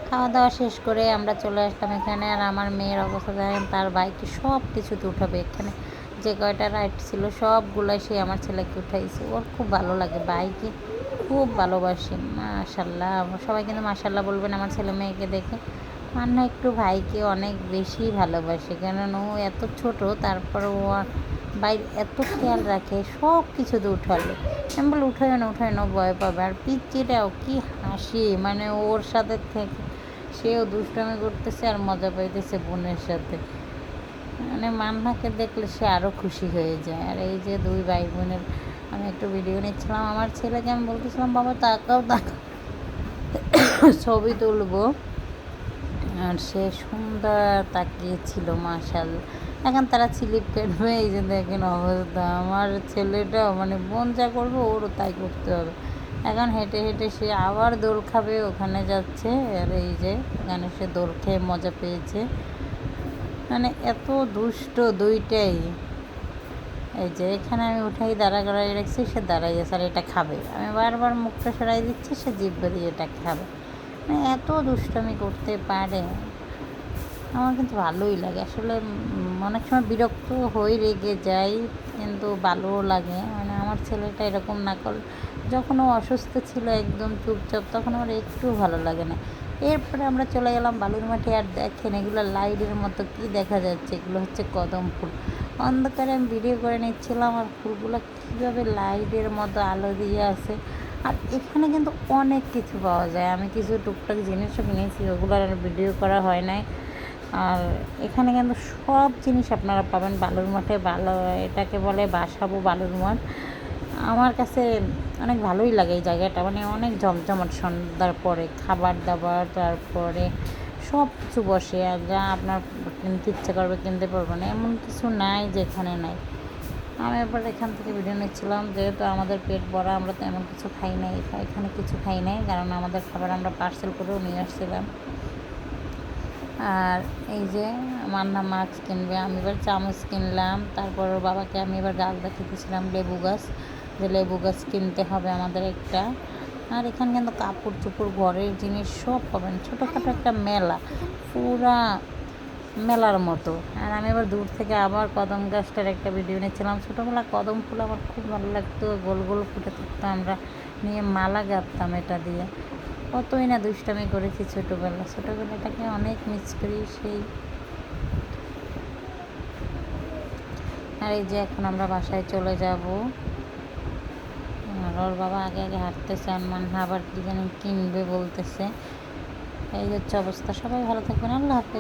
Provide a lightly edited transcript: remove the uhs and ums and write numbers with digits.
খাওয়া দাওয়া শেষ করে আমরা চলে আসলাম এখানে। আর আমার মেয়ের অবস্থা দেখেন, তার বাইকে সব কিছুতে উঠাবে। এখানে যে কয়টা রাইড ছিল সবগুলাই সে আমার ছেলেকে উঠাইছে। ওর খুব ভালো লাগে, বাইকে খুব ভালোবাসে। মাশাল্লাহ, সবাই কিন্তু মাশাল্লাহ বলবেন আমার ছেলে মেয়েকে দেখে। মান্না একটু ভাইকে অনেক বেশি ভালোবাসে, কেননা ও এত ছোট, তারপর ও বাইর এত খেয়াল রাখে, সব কিছুতে উঠালে। আমি বলি উঠায় না, ভয় পাবে। আর পিচ্চিটাও কি হাসি, মানে ওর সাথে থেকে সেও দুষ্টামি করতেছে আর মজা পাইতেছে বোনের সাথে। মানে মান্নাকে দেখলে সে আরও খুশি হয়ে যায়। আর এই যে দুই ভাই বোনের আমি একটু ভিডিও নিচ্ছিলাম। আমার ছেলেকে আমি বলতেছিলাম, বাবা তাকাও তাকাও, ছবি তুলবো। আর সে সুন্দর তাকিয়েছিল মাশাআল্লাহ। এখন তারা স্লিপ কাটবে, এই যে দেখেন অবস্থা। আমার ছেলেটাও মানে বোন যা করবে ওরও তাই করতে হবে। এখন হেঁটে হেঁটে সে আবার দোল খাবে, ওখানে যাচ্ছে। আর এই যে এখানে সে দোল খেয়ে মজা পেয়েছে। মানে এত দুষ্ট দুইটাই। এই যে এখানে আমি উঠাই দাঁড়া করাই রাখছি, সে দাঁড়াই আছে আর এটা খাবে। আমি বারবার মুখটা সরাই দিচ্ছি, সে জিভে দিয়ে এটা খাবে। মানে এত দুষ্টামি করতে পারে, আমার কিন্তু ভালোই লাগে আসলে। অনেক সময় বিরক্ত হই, রেগে যাই, কিন্তু ভালোও লাগে। মানে আমার ছেলেটা এরকম না করলে, যখন ও অসুস্থ ছিল একদম চুপচাপ, তখন আমার একটু ভালো লাগে না। এরপরে আমরা চলে গেলাম বালুর মাঠে। আর দেখেন এগুলো লাইটের মতো কি দেখা যাচ্ছে, এগুলো হচ্ছে কদম ফুল। অন্ধকারে আমি ভিডিও করে নিচ্ছিলাম, আর ফুলগুলো কীভাবে লাইটের মতো আলো দিয়ে আছে। আর এখানে কিন্তু অনেক কিছু পাওয়া যায়। আমি কিছু টুকটাক জিনিসও কিনেছি, ওগুলো আর ভিডিও করা হয় নাই। আর এখানে কিন্তু সব জিনিস আপনারা পাবেন বালুর মাঠে। এটাকে বলে বাসাবো বালুর মাঠ। আমার কাছে অনেক ভালোই লাগে এই জায়গাটা, মানে অনেক জমজমাট। সন্ধ্যার পরে খাবার দাবার, তারপরে সব কিছু বসে। আর যা আপনার কিনতে ইচ্ছে করবে কিনতে পারবেন, এমন কিছু নাই যে এখানে নাই। আমি এবার এখান থেকে ভিডিও নিচ্ছিলাম, যেহেতু আমাদের পেট ভরা, আমরা তো এমন কিছু খাই নাই, এখানে কিছু খাই নাই, কারণ আমাদের খাবার আমরা পার্সেল করেও নিয়ে আসছিলাম। আর এই যে মান্না মাছ কিনবে, আমি এবার চামচ কিনলাম। তারপর ওর বাবাকে আমি এবার গাছ দেখিয়েছিলাম, লেবু গাছ, যে লেবু গাছ কিনতে হবে আমাদের একটা। আর এখানে কিন্তু কাপড় চোপড়, ঘরের জিনিস সব পাবেন। ছোটোখাটো একটা মেলা, পুরা মেলার মতো। আর আমি এবার দূর থেকে আবার কদম গাছটার একটা ভিডিও নিচ্ছিলাম। ছোটোবেলা কদম ফুল আমার খুব ভালো লাগতো, গোল গোল ফুটে থাকতো, আমরা নিয়ে মালা গাঁথতাম এটা দিয়ে। কতই না দুষ্টামি করেছি ছোটোবেলাটাকে অনেক মিস করি সেই। আর এই যে এখন আমরা বাসায় চলে যাব। আর ওর বাবা আগে আগে হাঁটতেছে, মান্না আবার কি জানি কিনবে বলতেছে। এই হচ্ছে অবস্থা। সবাই ভালো থাকবেন, আল্লাহ হাফেজ।